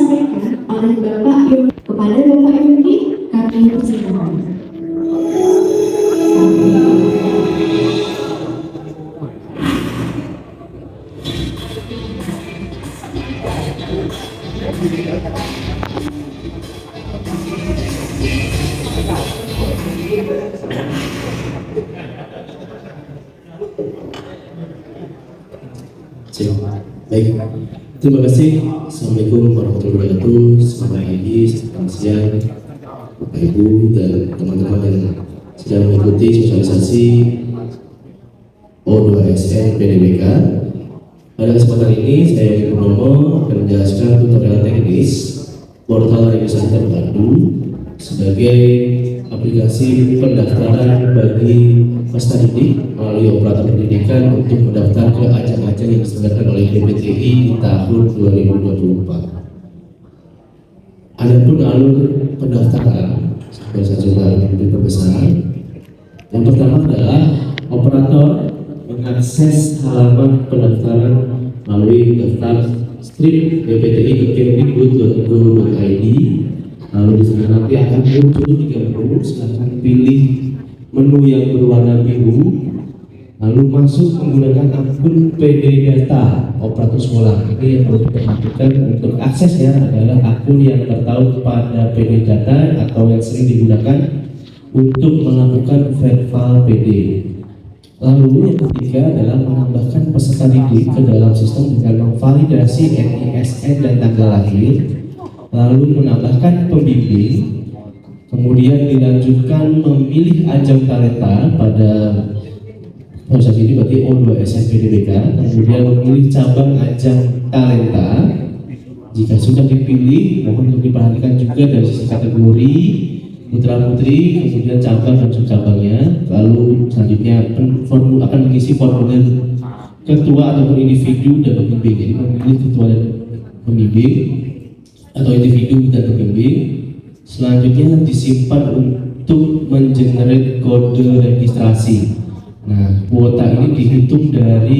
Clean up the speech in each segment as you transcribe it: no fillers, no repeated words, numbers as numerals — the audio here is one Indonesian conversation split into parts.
disampaikan oleh Bapak Yudi. Kepada Bapak Yudi, kami persilakan. Baik, terima kasih. Assalamualaikum warahmatullahi wabarakatuh. Selamat pagi, selamat siang, Bapak Ibu dan teman-teman yang sedang mengikuti sosialisasi O2SN PDBK. Pada kesempatan ini saya Purnomo akan menjelaskan tutorial teknis portal registrasi terpadu sebagai aplikasi pendaftaran bagi peserta didik melalui operator pendidikan untuk mendaftar ke ajang-ajang yang diselenggarakan oleh PPTI di tahun 2024. Adapun alur pendaftaran sebagai saja lebih terbesar. Yang pertama adalah operator mengakses halaman pendaftaran melalui daftar strip ppti.kemdikbud.go.id. Lalu di sana nanti akan muncul 3 menu. Silahkan pilih menu yang berwarna biru, lalu masuk menggunakan akun PD Data operator sekolah. Ini yang perlu diperhatikan untuk aksesnya adalah akun yang tertaut pada PD Data atau yang sering digunakan untuk melakukan verifal PD. Lalu yang ketiga adalah menambahkan peserta didik ke dalam sistem dengan memvalidasi NISN dan tanggal lahir, lalu menambahkan pembimbing. Kemudian dilanjutkan memilih ajang talenta pada proses ini berarti O2SN PDBK. Kemudian memilih cabang ajang talenta. Jika sudah dipilih, mohon untuk diperhatikan juga dari sisi kategori putra putri, kemudian cabang dan subcabangnya. Lalu selanjutnya akan mengisi formulir ketua ataupun individu dan pembimbing. Jadi memilih ketua dan pembimbing atau individu dan pembimbing. Selanjutnya disimpan untuk mengenerate kode registrasi. Nah, kuota ini dihitung dari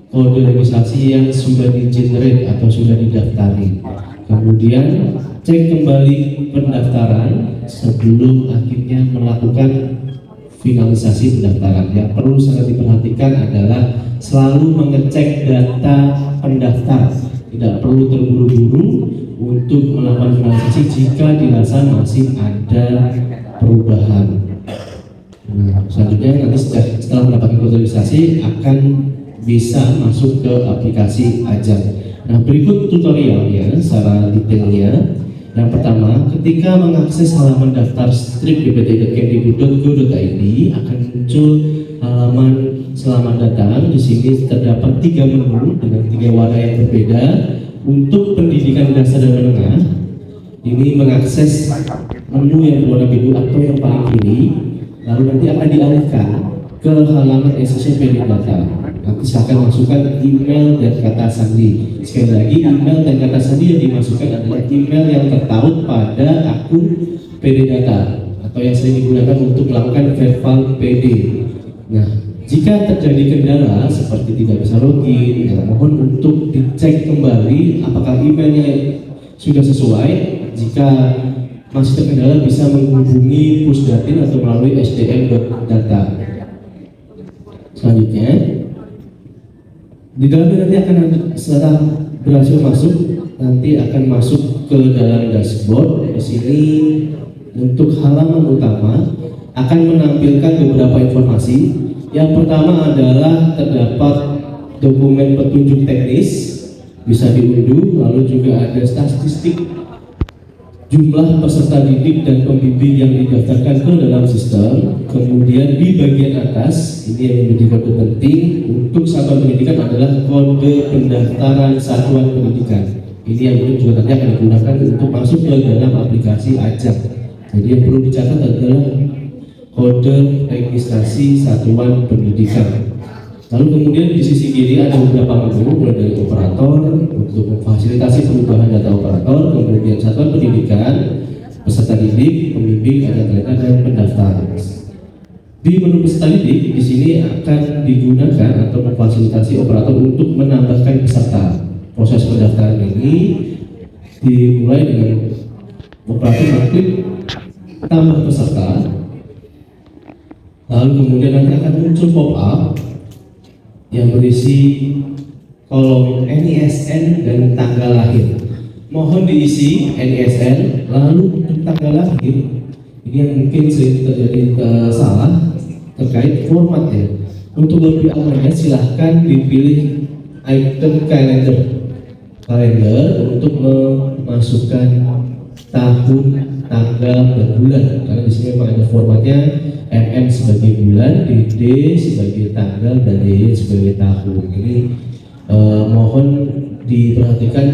kode registrasi yang sudah di-generate atau sudah didaftari. Kemudian cek kembali pendaftaran sebelum akhirnya melakukan finalisasi pendaftaran. Yang perlu sangat diperhatikan adalah selalu mengecek data pendaftar. Tidak perlu terburu-buru untuk melakukan finalisasi jika dirasa masih ada perubahan. Nah, selanjutnya nanti setelah mendapatkan registrasi akan bisa masuk ke aplikasi ajang. Nah, berikut tutorialnya secara detailnya. Yang pertama, ketika mengakses halaman daftar strip ppti.kemdikbud.go.id akan muncul halaman selamat datang. Di sini terdapat 3 menu dengan 3 warna yang berbeda. Untuk pendidikan dasar dan menengah, ini mengakses menu yang berwarna biru atau yang paling kiri, lalu nanti akan dialihkan ke halaman SSC PD Data. Nanti silakan masukkan email dan kata sandi. Sekali lagi, email dan kata sandi yang dimasukkan adalah email yang tertaut pada akun PD Data atau yang sering digunakan untuk melakukan verifal PD. Nah, jika terjadi kendala seperti tidak bisa login, ya, mohon untuk dicek kembali apakah emailnya sudah sesuai. Jika masih terkendala bisa menghubungi Pusdatin atau melalui sdm.data. Selanjutnya, di dalamnya nanti akan setelah berhasil masuk, nanti akan masuk ke dalam dashboard. Di sini untuk halaman utama akan menampilkan beberapa informasi. Yang pertama adalah terdapat dokumen petunjuk teknis bisa diunduh, lalu juga ada statistik jumlah peserta didik dan pembimbing yang didaftarkan ke dalam sistem. Kemudian di bagian atas ini yang menjadi kode penting untuk satuan pendidikan adalah kode pendaftaran satuan pendidikan. Ini yang juga nanti akan digunakan untuk masuk ke dalam aplikasi ajang. Jadi yang perlu dicatat adalah kode registrasi satuan pendidikan. Lalu kemudian di sisi kiri ada beberapa menu, mulai dari operator untuk memfasilitasi perubahan data operator, kemudian satuan pendidikan, peserta didik, pembimbing, ada dan pendaftar. Di menu peserta didik di sini akan digunakan atau memfasilitasi operator untuk menambahkan peserta. Proses pendaftaran ini dimulai dengan operator mengklik tambah peserta, lalu kemudian nanti akan muncul pop-up yang berisi kolom NISN dan tanggal lahir. Mohon diisi NISN, lalu untuk tanggal lahir ini yang mungkin sering terjadi salah terkait formatnya. Untuk lebih amannya silahkan dipilih icon kalender untuk memasukkan tahun, tanggal, dan bulan. Karena di sini memang ada formatnya, MM sebagai bulan, DD sebagai tanggal, dan DY sebagai tahun. Ini mohon diperhatikan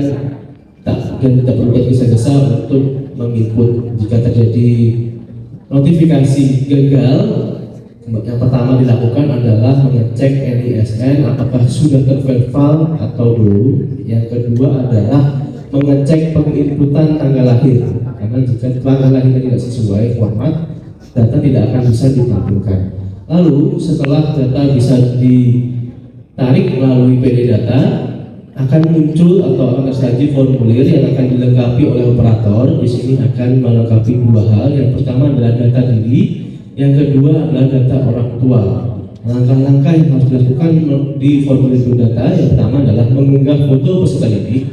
dan tidak perlu tergesa-gesa untuk menginput. Jika terjadi notifikasi gagal, yang pertama dilakukan adalah mengecek NISN apakah sudah terverify atau belum. Yang kedua adalah mengecek penginputan tanggal lahir, karena jika tanggal lahir tidak sesuai format, data tidak akan bisa ditampilkan. Lalu setelah data bisa ditarik melalui PD data, akan muncul atau akan tersaji formulir yang akan dilengkapi oleh operator. Di sini akan melengkapi dua hal. Yang pertama adalah data diri, yang kedua adalah data orang tua. Langkah-langkah yang harus dilakukan di formulir data yang pertama adalah mengunggah foto peserta didik,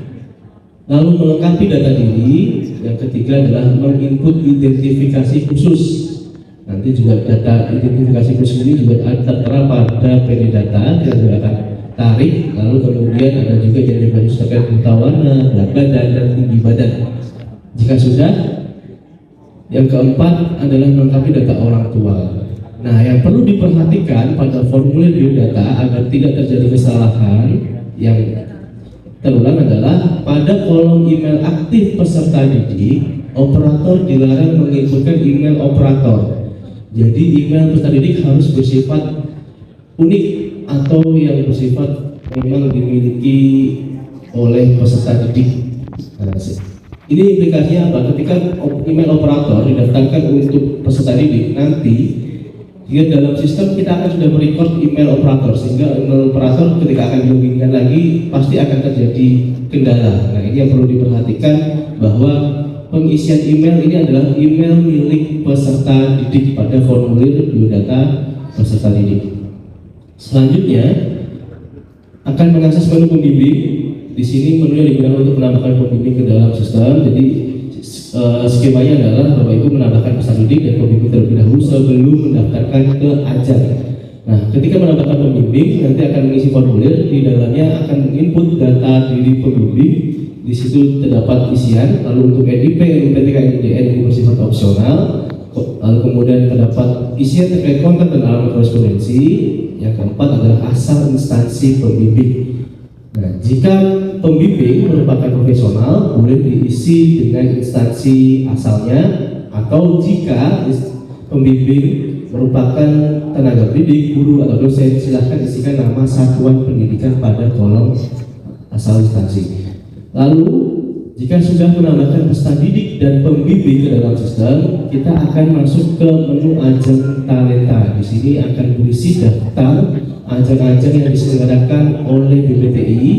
lalu melengkapi data diri. Yang ketiga adalah menginput identifikasi khusus. Nanti juga data identifikasi khusus ini juga tertera pada PD data yang juga akan tarik. Lalu kemudian ada juga identifikasi terkait buta warna, berat badan, dan tinggi badan. Jika sudah, yang keempat adalah melengkapi data orang tua. Nah, yang perlu diperhatikan pada formulir biodata agar tidak terjadi kesalahan yang terulang adalah pada kolom email aktif peserta didik, operator dilarang menginputkan email operator. Jadi email peserta didik harus bersifat unik atau yang bersifat memang dimiliki oleh peserta didik. Nah, ini implikasinya apa? Ketika email operator didaftarkan untuk peserta didik, nanti dia dalam sistem kita akan sudah merecord email operator, sehingga email operator ketika akan diloginkan lagi pasti akan terjadi kendala. Nah, ini yang perlu diperhatikan, bahwa pengisian email ini adalah email milik peserta didik pada formulir biodata peserta didik. Selanjutnya akan mengakses menu pembimbing. Di sini menu yang digunakan untuk menambahkan pembimbing ke dalam sistem. Jadi skemanya adalah Bapak Ibu menambahkan peserta didik dan pembimbing terlebih dahulu sebelum mendaftarkan ke ajar. Nah, ketika menambahkan pembimbing, nanti akan mengisi formulir. Di dalamnya akan input data diri pembimbing. Di situ terdapat isian. Lalu untuk NIP, NPTK, NIDN ini bersifat opsional. Lalu kemudian terdapat isian terkait kontak dan alamat korespondensi. Yang keempat adalah asal instansi pembimbing. Nah, jika pembimbing merupakan profesional, boleh diisi dengan instansi asalnya, atau jika pembimbing merupakan tenaga pendidik, guru atau dosen, silahkan isikan nama satuan pendidikan pada kolom asal instansi. Lalu, jika sudah menambahkan peserta didik dan pembimbing ke dalam sistem, kita akan masuk ke menu ajang talenta. Di sini akan berisi daftar ajang-ajang yang diselenggarakan oleh BPTI.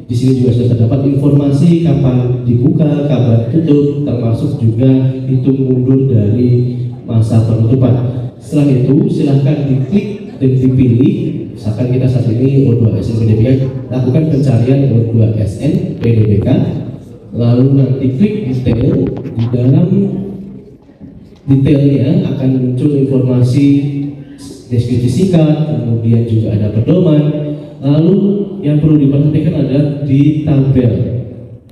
Di sini juga sudah terdapat informasi kapan dibuka, kapan tutup, termasuk juga hitung mundur dari masa penutupan. Setelah itu silahkan diklik dan dipilih. Misalkan kita saat ini O2SN PDBK, lakukan pencarian O2SN PDBK, lalu nanti klik detail. Di dalam detailnya akan muncul informasi deskripsi singkat, kemudian juga ada pedoman. Lalu yang perlu diperhatikan adalah di tabel.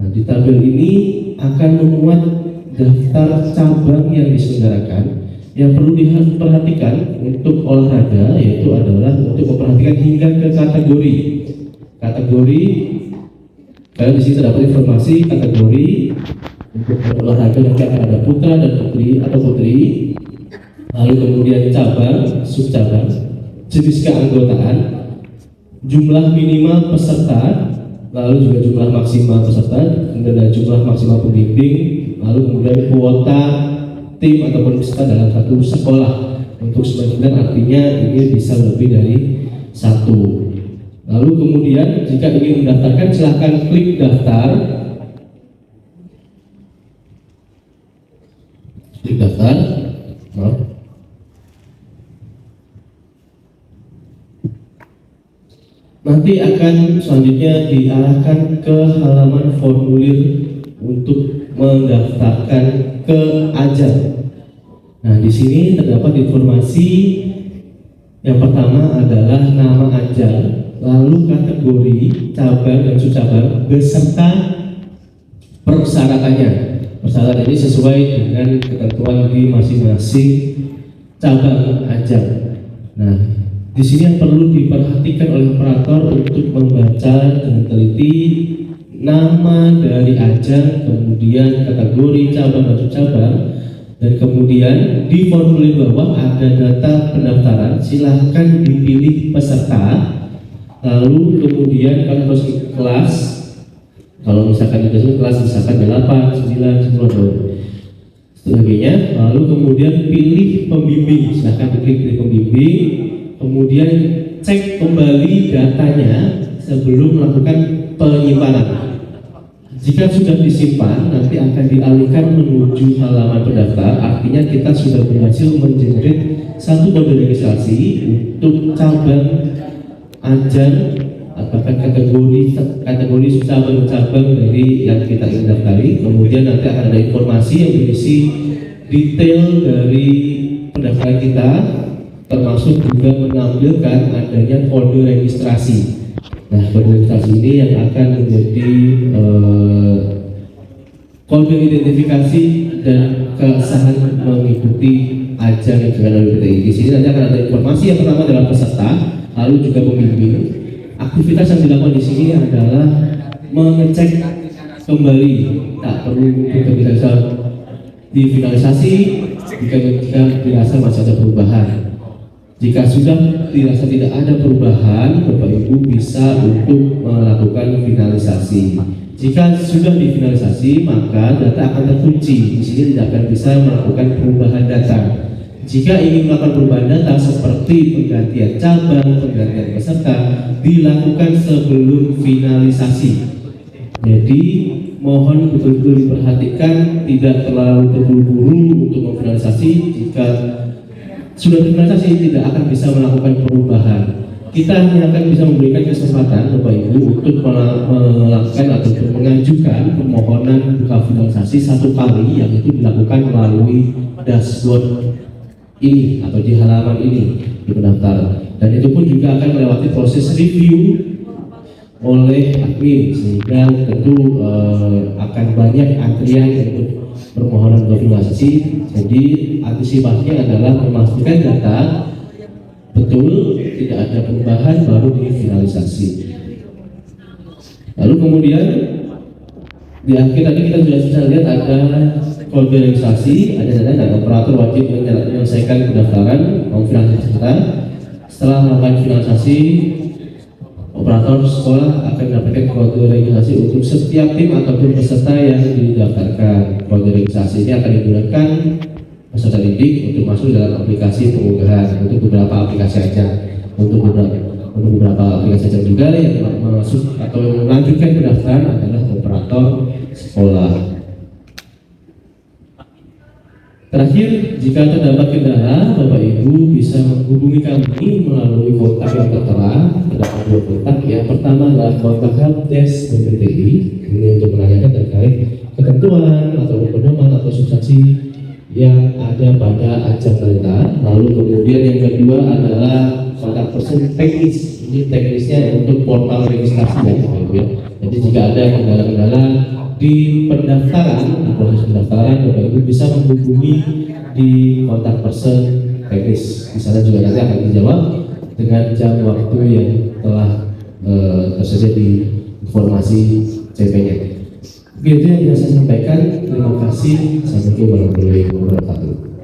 Nah, di tabel ini akan memuat daftar cabang yang diselenggarakan. Yang perlu diperhatikan untuk olahraga yaitu adalah untuk memperhatikan hingga ke kategori. Kategori, karena di sini terdapat informasi kategori untuk olahraga nanti akan ada putra dan putri atau putri. Lalu kemudian cabang, subcabang, jenis keanggotaan, jumlah minimal peserta, lalu juga jumlah maksimal peserta, kemudian jumlah maksimal pembimbing, lalu kemudian kuota tim ataupun peserta dalam satu sekolah. Untuk 9 artinya ini bisa lebih dari satu. Lalu kemudian jika ingin mendaftarkan silahkan klik daftar. daftar. Maaf. Nanti akan selanjutnya diarahkan ke halaman formulir untuk mendaftarkan ke Ajang. Nah, di sini terdapat informasi. Yang pertama adalah nama Ajang, lalu kategori, cabang dan subcabang beserta persyaratannya. Persyaratan ini sesuai dengan ketentuan di masing-masing cabang Ajang. Nah, di sini yang perlu diperhatikan oleh operator untuk membaca dengan teliti nama dari Ajang, kemudian kategori, cabang dan subcabang. Dan kemudian di formulir bawah ada data pendaftaran, silahkan dipilih peserta. Lalu kemudian kalau kelas, kalau misalkan itu kelas misalkan 8, 9, 10 atau sebagainya. Lalu kemudian pilih pembimbing, silahkan pilih pembimbing. Kemudian cek kembali datanya sebelum melakukan penyimpanan. Jika sudah disimpan, nanti akan dialihkan menuju halaman pendaftar. Artinya kita sudah berhasil mengenerate satu kode registrasi untuk cabang Ajang, apakah kategori cabang dari yang kita ingin daftari. Kemudian nanti akan ada informasi yang berisi detail dari pendaftaran kita, termasuk juga menampilkan adanya kode registrasi. Nah, kode registrasi ini yang akan menjadi kode identifikasi dan keabsahan mengikuti Ajang yang dilakukan oleh PTI. Di sini nanti akan ada informasi. Yang pertama adalah peserta, lalu juga pembimbing. Aktivitas yang dilakukan di sini adalah mengecek kembali, tak perlu kita bisa difinalisasi jika dirasa masih ada perubahan. Jika sudah dirasa tidak ada perubahan, Bapak Ibu bisa untuk melakukan finalisasi. Jika sudah difinalisasi, maka data akan terkunci. Di sini tidak akan bisa melakukan perubahan data. Jika ingin melakukan perubahan data seperti penggantian cabang, penggantian peserta, dilakukan sebelum finalisasi. Jadi mohon betul-betul diperhatikan, tidak terlalu terburu-buru untuk memfinalisasi. Jika sudah finalisasi, tidak akan bisa melakukan perubahan. Kita hanya akan bisa memberikan kesempatan Bapak Ibu untuk melakukan atau mengajukan permohonan buka finalisasi satu kali, yang itu dilakukan melalui dashboard ini atau di halaman ini di pendaftaran. Dan itu pun juga akan melewati proses review oleh admin, sehingga tentu akan banyak antrian untuk permohonan finalisasi. Jadi antisipasinya adalah memastikan data betul, tidak ada perubahan, baru difinalisasi. Lalu kemudian di akhir tadi kita sudah bisa lihat ada kode registrasi, ada data dan operator wajib menyelesaikan pendaftaran maupun finalisasi kita. Setelah melakukan finalisasi, operator sekolah akan mendapatkan kode registrasi untuk setiap tim ataupun peserta yang didaftarkan. Kode registrasi ini akan digunakan peserta didik untuk masuk dalam aplikasi pengunggahan untuk beberapa aplikasi aja. Untuk beberapa aplikasi aja juga yang masuk atau melanjutkan pendaftaran adalah operator sekolah. Terakhir, jika terdapat kendala, Bapak Ibu bisa menghubungi kami melalui kontak yang tertera. Terdapat dua kontak. Yang pertama adalah kontak helpdesk BPTI, ini untuk menanyakan terkait ketentuan atau pedoman atau substansi yang ada pada Ajang kereta. Lalu kemudian yang kedua adalah kontak person teknis. Ini teknisnya untuk portal registrasi ya. Jadi jika ada kendala-kendala di pendaftaran, proses pendaftaran, Bapak Ibu bisa menghubungi di kontak person teknis. Di sana juga nanti akan dijawab dengan jam waktu yang telah tersedia di informasi CP-nya. Begitu yang bisa saya sampaikan. Terima kasih. Assalamualaikum warahmatullahi wabarakatuh.